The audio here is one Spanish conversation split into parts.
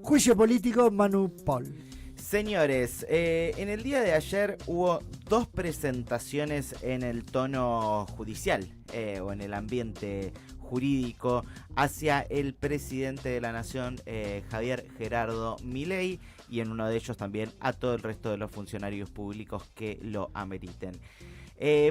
Juicio político, Manu Paul. Señores, en el día de ayer hubo dos presentaciones en el tono judicial o en el ambiente jurídico hacia el presidente de la nación, Javier Gerardo Milei, y en uno de ellos también a todo el resto de los funcionarios públicos que lo ameriten.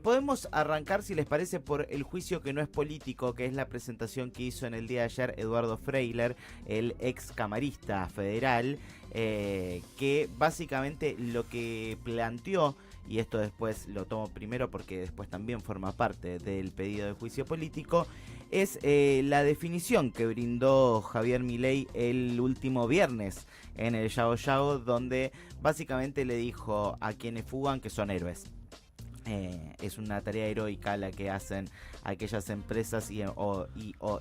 Podemos arrancar, si les parece, por el juicio que no es político, que es la presentación que hizo en el día de ayer Eduardo Freyler, el ex camarista federal, que básicamente lo que planteó, y esto después lo tomo primero porque después también forma parte del pedido de juicio político, es la definición que brindó Javier Milei el último viernes en el Yago Yago, donde básicamente le dijo a quienes fugan que son héroes. Es una tarea heroica la que hacen aquellas empresas o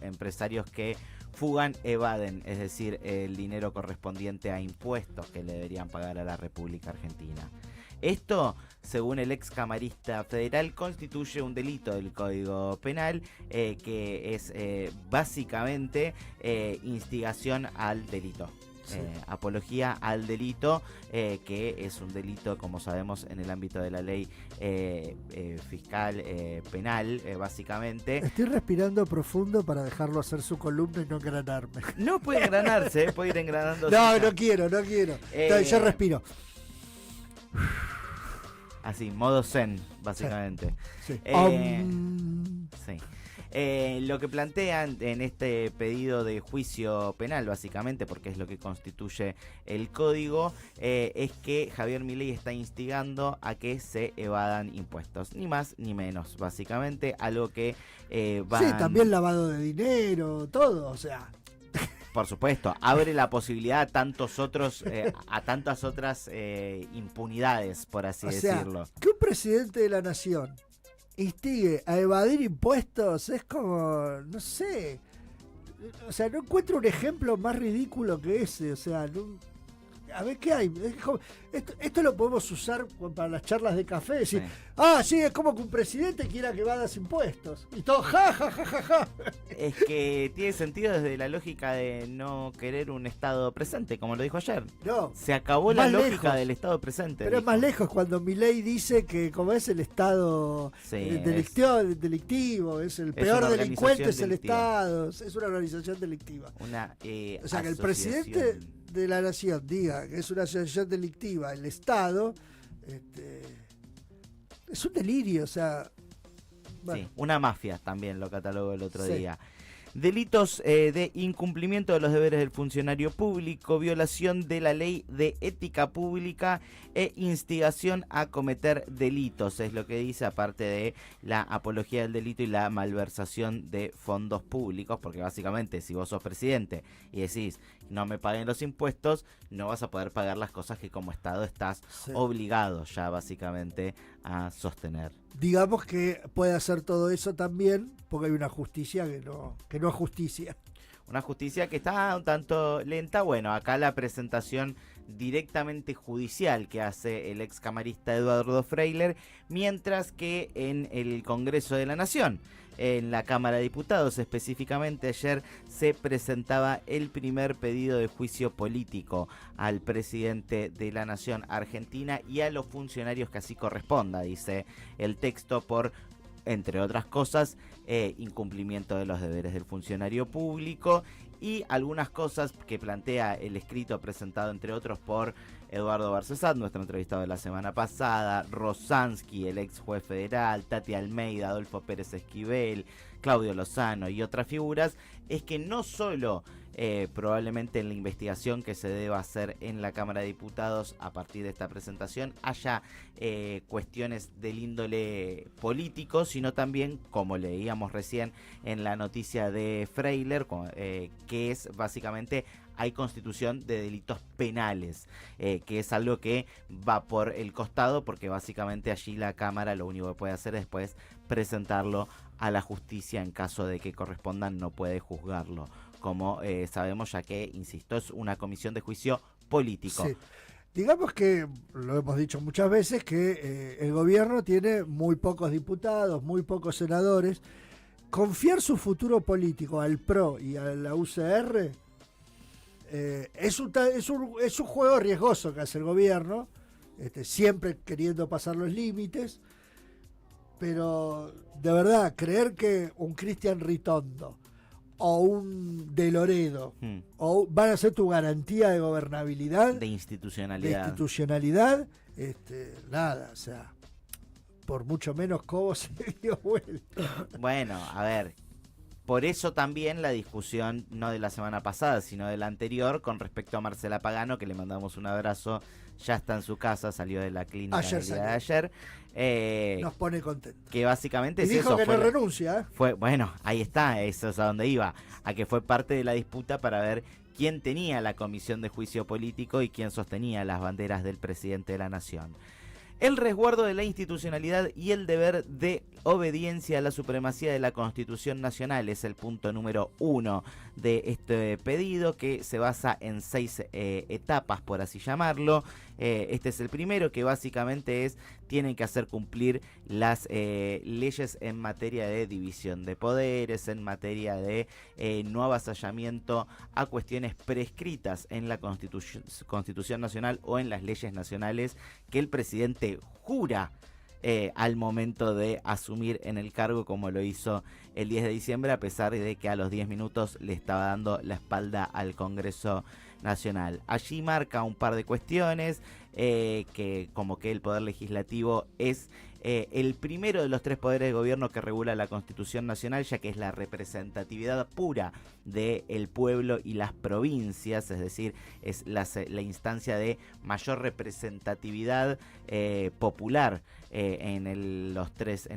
empresarios que fugan, evaden, es decir, el dinero correspondiente a impuestos que le deberían pagar a la República Argentina. Esto, según el ex camarista federal, constituye un delito del Código Penal, que es básicamente instigación al delito. Sí. Apología al delito, que es un delito, como sabemos, en el ámbito de la ley fiscal penal, básicamente. Estoy respirando profundo para dejarlo hacer su columna y no engranarme. No puede engranarse, puede ir engranando. No quiero. Yo respiro. Así, modo zen, básicamente. Sí. Sí. Lo que plantean en este pedido de juicio penal, básicamente, porque es lo que constituye el código, es que Javier Milei está instigando a que se evadan impuestos, ni más ni menos, básicamente, algo que Sí, también lavado de dinero, todo, o sea. Por supuesto, abre la posibilidad a tantas otras impunidades, por así decirlo. Que un presidente de la nación instigue a evadir impuestos es como, no sé, o sea, no encuentro un ejemplo más ridículo que ese, o sea, a ver qué hay. Esto lo podemos usar para las charlas de café, decir, sí, es como que un presidente quiera que evadas impuestos y todo, ja. Es que tiene sentido desde la lógica de no querer un Estado presente, como lo dijo ayer. No, se acabó la lógica del Estado presente. Pero dijo. Es más lejos cuando Milei dice que como es el Estado delictivo, es el peor delincuente, es el Estado, es una organización delictiva. O sea, que el presidente de la nación diga que es una asociación delictiva el Estado, es un delirio, o sea. Bueno. Sí, una mafia también lo catalogó el otro día. Delitos de incumplimiento de los deberes del funcionario público, violación de la ley de ética pública e instigación a cometer delitos, es lo que dice, aparte de la apología del delito y la malversación de fondos públicos, porque básicamente si vos sos presidente y decís no me paguen los impuestos, no vas a poder pagar las cosas que como Estado estás obligado ya básicamente a sostener. Digamos que puede hacer todo eso también porque hay una justicia que no es justicia. Una justicia que está un tanto lenta. Bueno, acá la presentación directamente judicial que hace el ex camarista Eduardo Freyler, mientras que en el Congreso de la Nación, en la Cámara de Diputados específicamente, ayer se presentaba el primer pedido de juicio político al presidente de la Nación Argentina y a los funcionarios que así corresponda, dice el texto, por, entre otras cosas, incumplimiento de los deberes del funcionario público y algunas cosas que plantea el escrito presentado, entre otros, por Eduardo Barcesat, nuestro entrevistado de la semana pasada, Rosansky, el ex juez federal, Tati Almeida, Adolfo Pérez Esquivel, Claudio Lozano y otras figuras, es que no solo probablemente en la investigación que se deba hacer en la Cámara de Diputados a partir de esta presentación haya cuestiones del índole político, sino también, como leíamos recién en la noticia de Freyler, que es básicamente hay constitución de delitos penales, que es algo que va por el costado, porque básicamente allí la Cámara lo único que puede hacer es después presentarlo a la justicia en caso de que correspondan, no puede juzgarlo, como sabemos, ya que, insisto, es una comisión de juicio político. Sí. Digamos que, lo hemos dicho muchas veces, que el gobierno tiene muy pocos diputados, muy pocos senadores. Confiar su futuro político al PRO y a la UCR Es un juego riesgoso que hace el gobierno, siempre queriendo pasar los límites, pero de verdad, creer que un Cristian Ritondo o un De Loredo van a ser tu garantía de gobernabilidad, de institucionalidad, nada, o sea, por mucho menos Cobo se dio vuelta. Bueno, a ver, por eso también la discusión, no de la semana pasada, sino de la anterior, con respecto a Marcela Pagano, que le mandamos un abrazo, ya está en su casa, salió de la clínica el día de ayer. Nos pone contentos. Que básicamente y es dijo eso. Que no renuncia. Bueno, ahí está, eso es a donde iba, a que fue parte de la disputa para ver quién tenía la comisión de juicio político y quién sostenía las banderas del presidente de la nación. El resguardo de la institucionalidad y el deber de obediencia a la supremacía de la Constitución Nacional es el punto número 1 de este pedido, que se basa en 6 etapas, por así llamarlo. Este es el primero, que básicamente tienen que hacer cumplir las leyes en materia de división de poderes, en materia de no avasallamiento a cuestiones prescritas en la Constitución Nacional o en las leyes nacionales que el presidente jura al momento de asumir en el cargo, como lo hizo el 10 de diciembre, a pesar de que a los 10 minutos le estaba dando la espalda al Congreso Nacional. Allí marca un par de cuestiones, que como que el Poder Legislativo es el primero de los 3 poderes de gobierno que regula la Constitución Nacional, ya que es la representatividad pura del pueblo y las provincias, es decir, es la instancia de mayor representatividad popular en los tres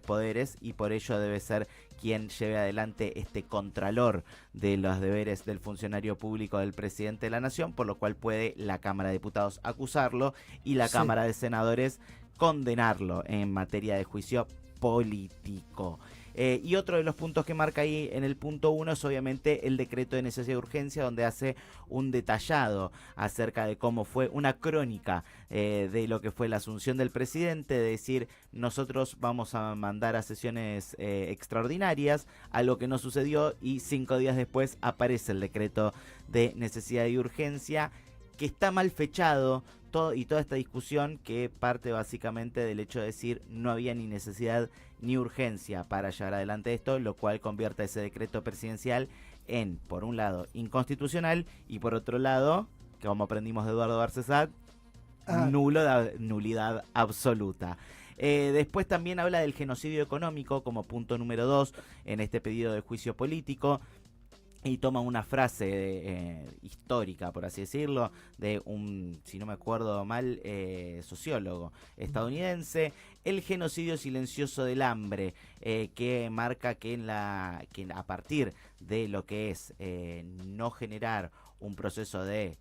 poderes, y por ello debe ser quien lleve adelante este contralor de los deberes del funcionario público del presidente de la nación, por lo cual puede la Cámara de Diputados acusarlo y la Cámara de Senadores condenarlo en materia de juicio político. Y otro de los puntos que marca ahí en el punto 1 es obviamente el decreto de necesidad de urgencia, donde hace un detallado acerca de cómo fue una crónica de lo que fue la asunción del presidente, de decir, nosotros vamos a mandar a sesiones extraordinarias, algo que no sucedió, y 5 días después aparece el decreto de necesidad y urgencia, que está mal fechado, y toda esta discusión que parte básicamente del hecho de decir no había ni necesidad ni urgencia para llevar adelante esto, lo cual convierte ese decreto presidencial en, por un lado, inconstitucional, y por otro lado, que como aprendimos de Eduardo Barcesat, nulidad absoluta. Después también habla del genocidio económico como punto número 2 en este pedido de juicio político, y toma una frase histórica, por así decirlo, de un, si no me acuerdo mal, sociólogo estadounidense, el genocidio silencioso del hambre, que marca que a partir de lo que es no generar un proceso de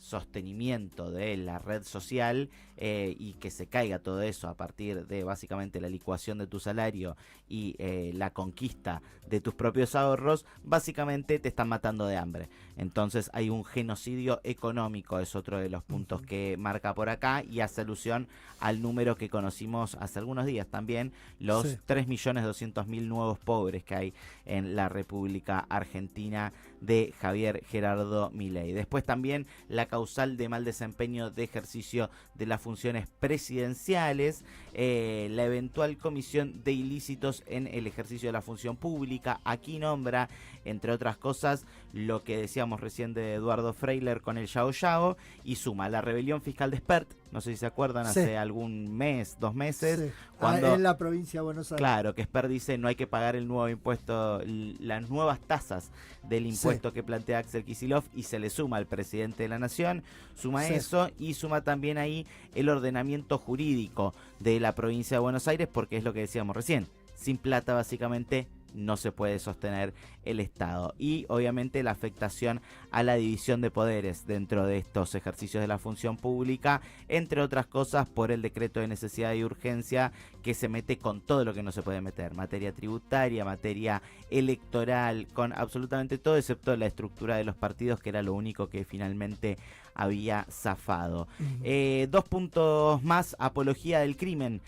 sostenimiento de la red social, y que se caiga todo eso a partir de básicamente la licuación de tu salario y la conquista de tus propios ahorros, básicamente te están matando de hambre. Entonces hay un genocidio económico, es otro de los puntos que marca por acá, y hace alusión al número que conocimos hace algunos días también, los 3.200.000 nuevos pobres que hay en la República Argentina de Javier Gerardo Milei. Después también la causal de mal desempeño de ejercicio de las funciones presidenciales, la eventual comisión de ilícitos en el ejercicio de la función pública. Aquí nombra, entre otras cosas, lo que decíamos recién de Eduardo Freyler con el Yao Yao, y suma la rebelión fiscal de Spert, no sé si se acuerdan, hace algún mes, 2 meses, cuando en la provincia de Buenos Aires. Claro, que Spert dice no hay que pagar el nuevo impuesto, las nuevas tasas del impuesto que plantea Axel Kicillof, y se le suma al presidente de la nación, suma eso, y suma también ahí el ordenamiento jurídico de la provincia de Buenos Aires, porque es lo que decíamos recién, sin plata básicamente no se puede sostener el Estado. Y obviamente la afectación a la división de poderes dentro de estos ejercicios de la función pública, entre otras cosas por el decreto de necesidad y urgencia, que se mete con todo lo que no se puede meter, materia tributaria, materia electoral, con absolutamente todo excepto la estructura de los partidos, que era lo único que finalmente había zafado. 2 puntos más: apología del crimen,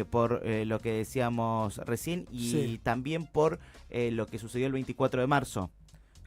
por lo que decíamos recién, y también por lo que sucedió el 24 de marzo.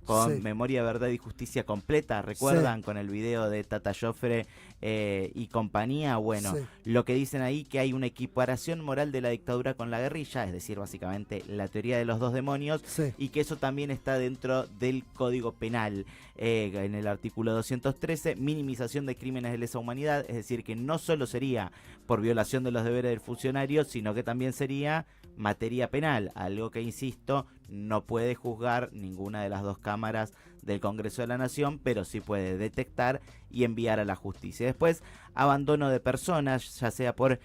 con Sí. Memoria, Verdad y Justicia Completa, ¿recuerdan? Sí. Con el video de Tata Joffre y compañía. Bueno, Sí. lo que dicen ahí que hay una equiparación moral de la dictadura con la guerrilla, es decir, básicamente la teoría de los dos demonios, Sí. y que eso también está dentro del Código Penal. En el artículo 213, minimización de crímenes de lesa humanidad, es decir, que no solo sería por violación de los deberes del funcionario, sino que también sería materia penal, algo que, insisto, no puede juzgar ninguna de las dos cámaras del Congreso de la Nación, pero sí puede detectar y enviar a la justicia. Después, abandono de personas, ya sea por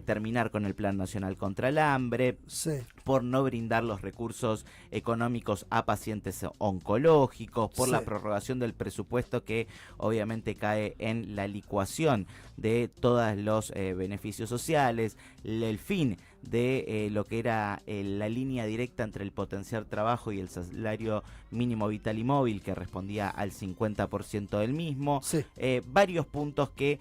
terminar con el Plan Nacional contra el Hambre, Sí. por no brindar los recursos económicos a pacientes oncológicos, por Sí. la prorrogación del presupuesto que obviamente cae en la licuación de todos los beneficios sociales, el fin de lo que era la línea directa entre el potenciar trabajo y el salario mínimo vital y móvil, que respondía al 50% del mismo. Sí. Varios puntos que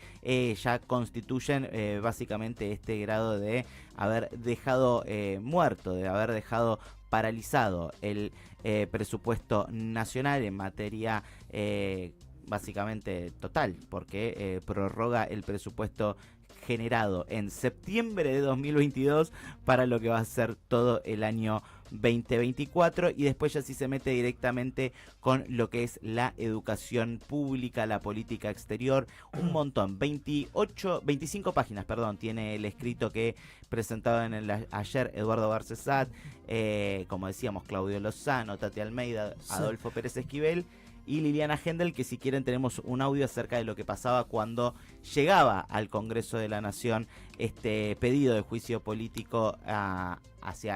ya constituyen básicamente este grado de haber dejado muerto, de haber dejado paralizado el presupuesto nacional en materia básicamente total, porque prorroga el presupuesto generado en septiembre de 2022 para lo que va a ser todo el año 2024, y después ya sí se mete directamente con lo que es la educación pública, la política exterior, un montón, 25 páginas, perdón, tiene el escrito que presentaban ayer Eduardo Barcesat, como decíamos, Claudio Lozano, Tati Almeida, Adolfo Pérez Esquivel y Liliana Hendel, que si quieren tenemos un audio acerca de lo que pasaba cuando llegaba al Congreso de la Nación este pedido de juicio político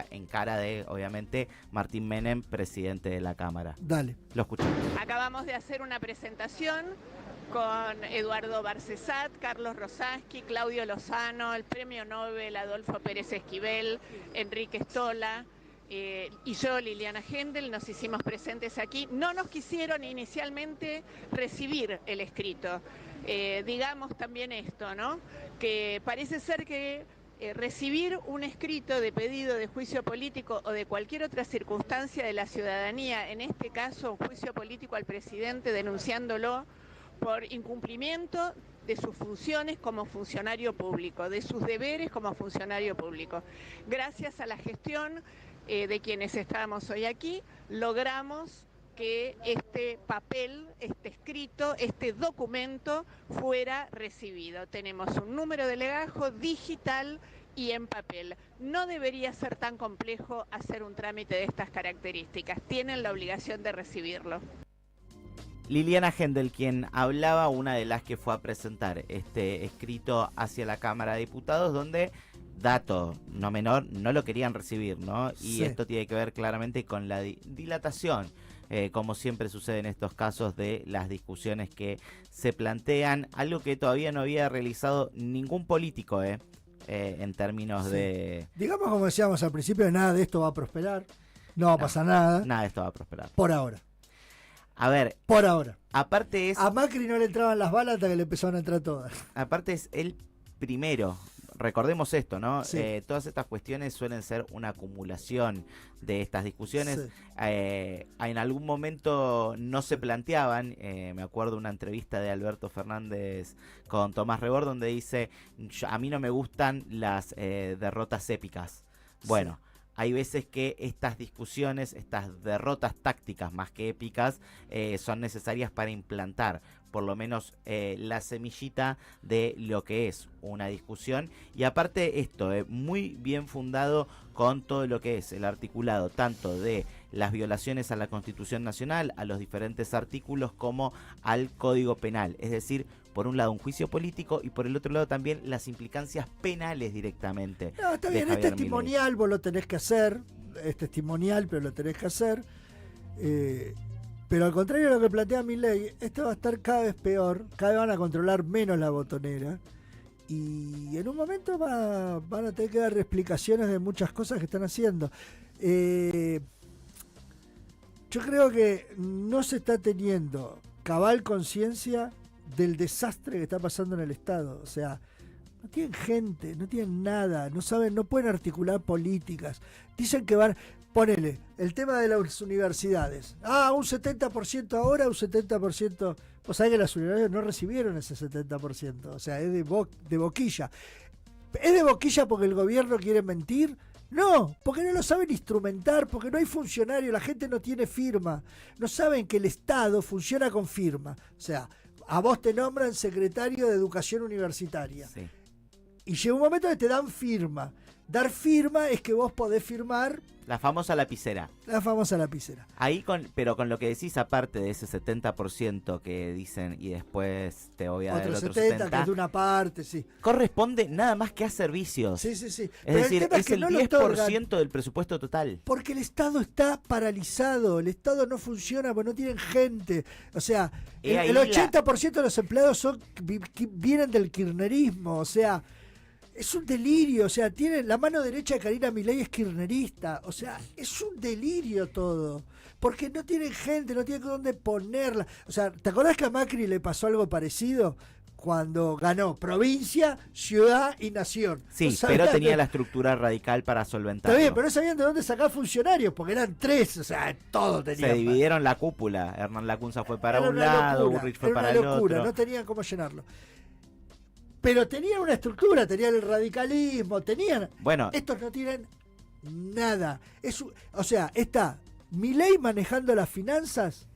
en cara de, obviamente, Martín Menem, presidente de la Cámara. Dale. Lo escuchamos. Acabamos de hacer una presentación con Eduardo Barcesat, Carlos Rosansky, Claudio Lozano, el premio Nobel Adolfo Pérez Esquivel, Enrique Stola, y yo, Liliana Hendel, nos hicimos presentes aquí. No nos quisieron inicialmente recibir el escrito. Digamos también esto, ¿no? Que parece ser que recibir un escrito de pedido de juicio político o de cualquier otra circunstancia de la ciudadanía, en este caso un juicio político al presidente denunciándolo por incumplimiento de sus funciones como funcionario público, de sus deberes como funcionario público. Gracias a la gestión de quienes estábamos hoy aquí, logramos que este papel, este escrito, este documento fuera recibido. Tenemos un número de legajo digital y en papel. No debería ser tan complejo hacer un trámite de estas características. Tienen la obligación de recibirlo. Liliana Hendel, quien hablaba, una de las que fue a presentar este escrito hacia la Cámara de Diputados, donde, dato no menor, no lo querían recibir, ¿no? Y Sí. esto tiene que ver claramente con la dilatación, como siempre sucede en estos casos, de las discusiones que se plantean, algo que todavía no había realizado ningún político, en términos Sí. de... Digamos, como decíamos al principio, nada de esto va a prosperar. No va a pasar nada. Nada de esto va a prosperar. Por ahora. A ver, Por ahora. aparte es... A Macri no le entraban las balas hasta que le empezaron a entrar todas. Aparte es el primero, recordemos esto, ¿no? Sí. Todas estas cuestiones suelen ser una acumulación de estas discusiones. Sí. En algún momento no se planteaban, me acuerdo una entrevista de Alberto Fernández con Tomás Rebord, donde dice, a mí no me gustan las derrotas épicas. Bueno. Sí. Hay veces que estas discusiones, estas derrotas tácticas más que épicas, son necesarias para implantar por lo menos la semillita de lo que es una discusión. Y aparte esto, muy bien fundado con todo lo que es el articulado tanto de las violaciones a la Constitución Nacional, a los diferentes artículos, como al Código Penal. Es decir, por un lado un juicio político y por el otro lado también las implicancias penales directamente. No, está bien, es testimonial, vos lo tenés que hacer, es testimonial, pero lo tenés que hacer. Pero al contrario de lo que plantea Milei, esto va a estar cada vez peor, cada vez van a controlar menos la botonera y en un momento van a tener que dar explicaciones de muchas cosas que están haciendo. Yo creo que no se está teniendo cabal conciencia del desastre que está pasando en el Estado. O sea, no tienen gente, no tienen nada, no saben, no pueden articular políticas. Dicen que van... Ponele, el tema de las universidades. Un 70% ahora, un 70%. Vos sabés que las universidades no recibieron ese 70%. O sea, es de boquilla. ¿Es de boquilla porque el gobierno quiere mentir? No, porque no lo saben instrumentar, porque no hay funcionario, la gente no tiene firma. No saben que el Estado funciona con firma. O sea, a vos te nombran secretario de Educación Universitaria. Sí. Y llega un momento que te dan firma. Dar firma es que vos podés firmar. La famosa lapicera. La famosa lapicera. Ahí pero con lo que decís, aparte de ese 70% que dicen y después te voy a dar el otro 70%, que es de una parte, sí. Corresponde nada más que a servicios. Sí, sí, sí. Es decir, es el 10% del presupuesto total. Porque el Estado está paralizado, el Estado no funciona porque no tienen gente. O sea, el 80% de los empleados vienen del kirchnerismo, o sea... Es un delirio, o sea, tienen la mano derecha de Karina Milei es kirchnerista, o sea, es un delirio todo, porque no tienen gente, no tienen dónde ponerla. O sea, ¿te acordás que a Macri le pasó algo parecido cuando ganó provincia, ciudad y nación? Sí, no pero tenía la estructura radical para solventarlo. Está bien, pero no sabían de dónde sacar funcionarios, porque eran 3, o sea, todo tenían. Se dividieron la cúpula, Hernán Lacunza fue para un lado, Bullrich fue para el otro. No tenían cómo llenarlo. Pero tenían una estructura, tenían el radicalismo, tenían... Bueno, estos no tienen nada. O sea, está Milei manejando las finanzas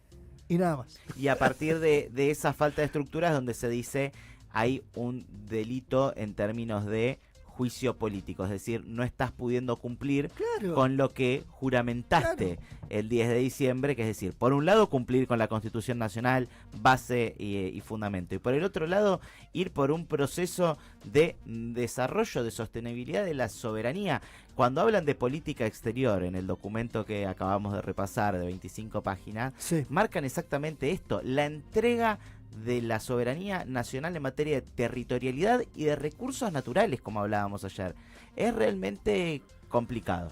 y nada más. Y a partir de esa falta de estructuras donde se dice hay un delito en términos de juicio político, es decir, no estás pudiendo cumplir con lo que juramentaste el 10 de diciembre, que es decir, por un lado cumplir con la Constitución Nacional, base y fundamento, y por el otro lado ir por un proceso de desarrollo, de sostenibilidad de la soberanía. Cuando hablan de política exterior en el documento que acabamos de repasar de 25 páginas, marcan exactamente esto, la entrega de la soberanía nacional en materia de territorialidad y de recursos naturales, como hablábamos ayer. Es realmente complicado.